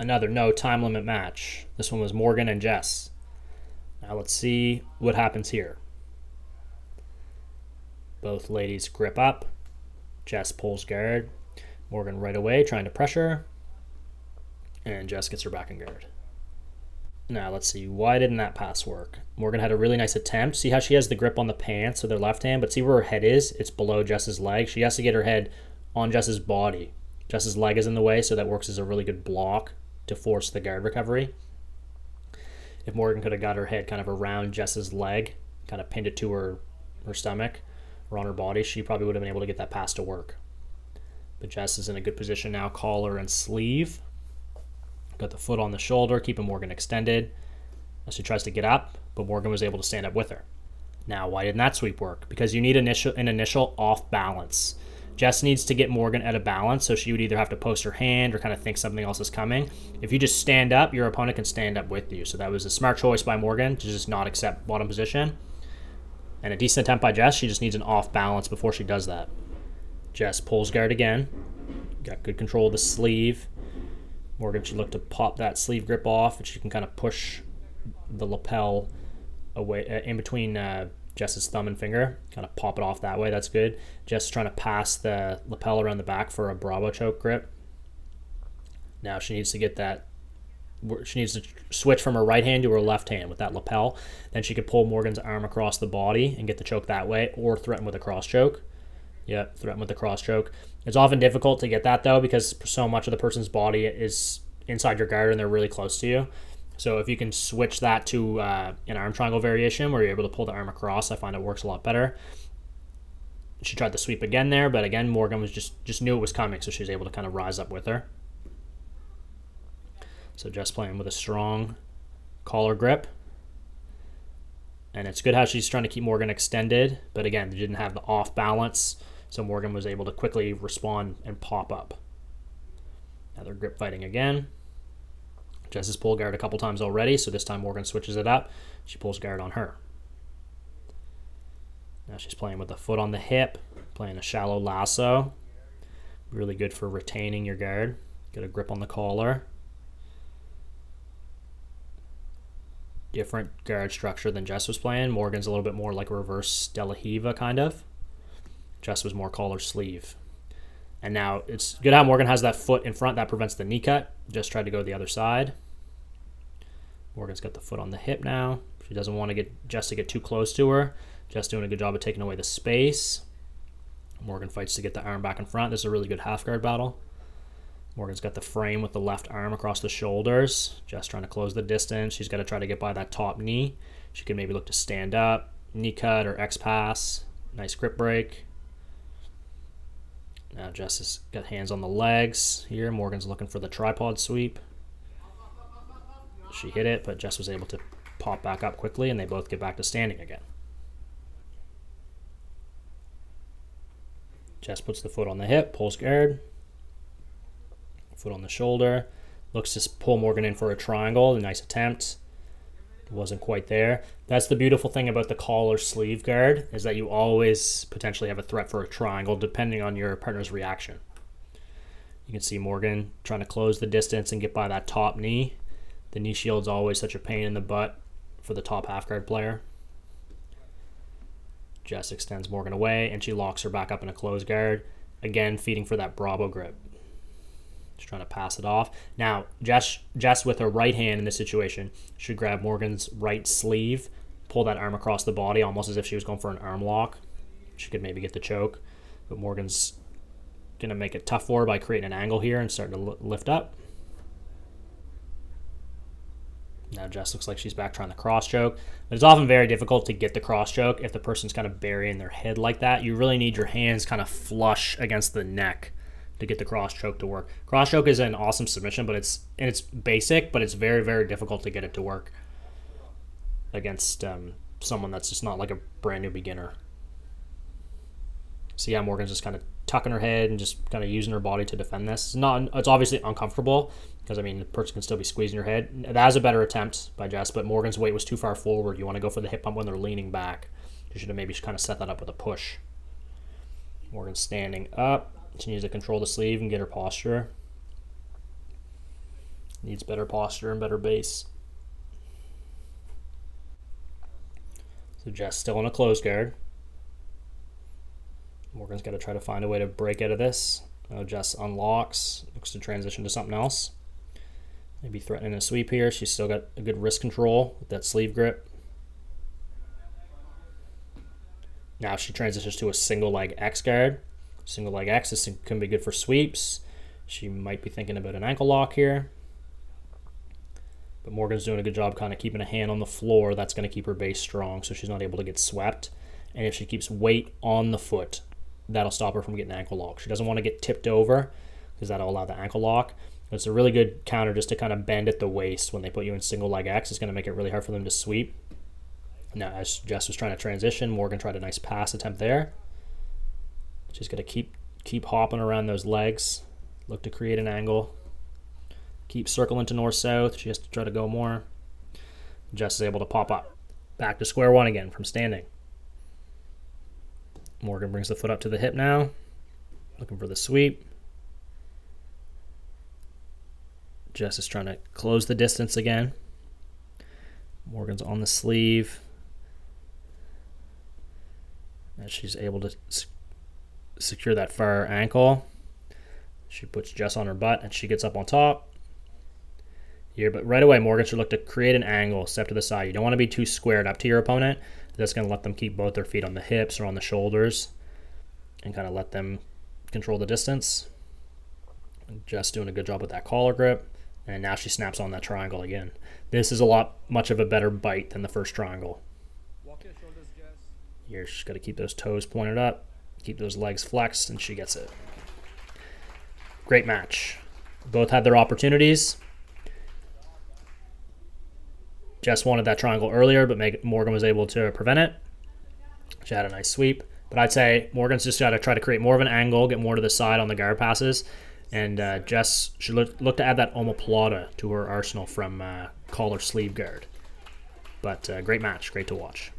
Another no time limit match. This one was Morgan and Jess. Now let's see what happens here. Both ladies grip up. Jess pulls guard. Morgan right away trying to pressure. And Jess gets her back in guard. Now let's see, why didn't that pass work? Morgan had a really nice attempt. See how she has the grip on the pants of their left hand, but see where her head is? It's below Jess's leg. She has to get her head on Jess's body. Jess's leg is in the way, so that works as a really good block to force the guard recovery. If Morgan could have got her head kind of around Jess's leg, kind of pinned it to her stomach or on her body, she probably would have been able to get that pass to work. But Jess is in a good position now, collar and sleeve. Got the foot on the shoulder, keeping Morgan extended as she tries to get up, but Morgan was able to stand up with her. Now, why didn't that sweep work? Because you need an initial off balance. Jess needs to get Morgan at a balance, so she would either have to post her hand or kind of think something else is coming. If you just stand up, your opponent can stand up with you. So that was a smart choice by Morgan to just not accept bottom position. And a decent attempt by Jess. She just needs an off balance before she does that. Jess pulls guard again. Got good control of the sleeve. Morgan should look to pop that sleeve grip off, and she can kind of push the lapel away in between Jess's thumb and finger, kind of pop it off that way. That's good. Jess is trying to pass the lapel around the back for a Bravo choke grip. Now she needs to get that. She needs to switch from her right hand to her left hand with that lapel. Then she could pull Morgan's arm across the body and get the choke that way, or threaten with a cross choke. Yep, threaten with the cross choke. It's often difficult to get that, though, because so much of the person's body is inside your guard and they're really close to you. So if you can switch that to an arm triangle variation where you're able to pull the arm across, I find it works a lot better. She tried to sweep again there, but again, Morgan was just knew it was coming, so she was able to kind of rise up with her. So Jess playing with a strong collar grip. And it's good how she's trying to keep Morgan extended, but again, they didn't have the off balance, so Morgan was able to quickly respond and pop up. Now they're grip fighting again. Jess has pulled guard a couple times already, so this time Morgan switches it up. She pulls guard on her. Now she's playing with the foot on the hip, playing a shallow lasso. Really good for retaining your guard. Get a grip on the collar. Different guard structure than Jess was playing. Morgan's a little bit more like a reverse De La Hiva kind of. Jess was more collar sleeve. And now it's good how Morgan has that foot in front. That prevents the knee cut. Just tried to go the other side. Morgan's got the foot on the hip now. She doesn't want to get Jess to get too close to her. Jess doing a good job of taking away the space. Morgan fights to get the arm back in front. This is a really good half guard battle. Morgan's got the frame with the left arm across the shoulders. Jess trying to close the distance. She's got to try to get by that top knee. She can maybe look to stand up, knee cut or X pass. Nice grip break. Now Jess has got hands on the legs here. Morgan's looking for the tripod sweep. She hit it, but Jess was able to pop back up quickly, and they both get back to standing again. Jess puts the foot on the hip, pulls guard. Foot on the shoulder. Looks to pull Morgan in for a triangle. A nice attempt. Wasn't quite there. That's the beautiful thing about the collar sleeve guard, is that you always potentially have a threat for a triangle depending on your partner's reaction. You can see Morgan trying to close the distance and get by that top knee. The knee shield's always such a pain in the butt for the top half guard player. Jess extends Morgan away, and she locks her back up in a closed guard. Again, feeding for that Bravo grip. Just trying to pass it off. Now, Jess with her right hand in this situation should grab Morgan's right sleeve, pull that arm across the body almost as if she was going for an arm lock. She could maybe get the choke, but Morgan's going to make it tough for her by creating an angle here and starting to lift up. Now Jess looks like she's back trying the cross choke. But it's often very difficult to get the cross choke if the person's kind of burying their head like that. You really need your hands kind of flush against the neck to get the cross choke to work. Cross choke is an awesome submission, but it's basic, but it's very, very difficult to get it to work against someone that's just not like a brand new beginner. See how Morgan's just kind of tucking her head and just kind of using her body to defend this. It's obviously uncomfortable because, I mean, the person can still be squeezing your head. That was a better attempt by Jess, but Morgan's weight was too far forward. You want to go for the hip bump when they're leaning back. You should have maybe kind of set that up with a push. Morgan's standing up. She needs to control the sleeve and get her posture. Needs better posture and better base. So Jess still in a closed guard. Morgan's got to try to find a way to break out of this. Jess unlocks, looks to transition to something else. Maybe threatening a sweep here. She's still got a good wrist control with that sleeve grip. Now she transitions to a single leg X guard. Single leg X can be good for sweeps. She might be thinking about an ankle lock here. But Morgan's doing a good job kind of keeping a hand on the floor. That's going to keep her base strong so she's not able to get swept. And if she keeps weight on the foot, that'll stop her from getting an ankle lock. She doesn't want to get tipped over because that'll allow the ankle lock. It's a really good counter just to kind of bend at the waist when they put you in single leg X. It's going to make it really hard for them to sweep. Now, as Jess was trying to transition, Morgan tried a nice pass attempt there. She's going to keep hopping around those legs. Look to create an angle. Keep circling to north-south. She has to try to go more. Jess is able to pop up. Back to square one again from standing. Morgan brings the foot up to the hip now. Looking for the sweep. Jess is trying to close the distance again. Morgan's on the sleeve. And she's able to secure that far ankle. She puts Jess on her butt and she gets up on top. Here, but right away, Morgan should look to create an angle, step to the side. You don't want to be too squared up to your opponent. That's going to let them keep both their feet on the hips or on the shoulders and kind of let them control the distance. Jess doing a good job with that collar grip. And now she snaps on that triangle again. This is much of a better bite than the first triangle. Walk your shoulders, Jess. Here, she's got to keep those toes pointed up, keep those legs flexed, and she gets it. Great match. Both had their opportunities. Jess wanted that triangle earlier, but Morgan was able to prevent it. She had a nice sweep. But I'd say Morgan's just got to try to create more of an angle, get more to the side on the guard passes. And Jess should look to add that omoplata to her arsenal from collar sleeve guard. But great match, great to watch.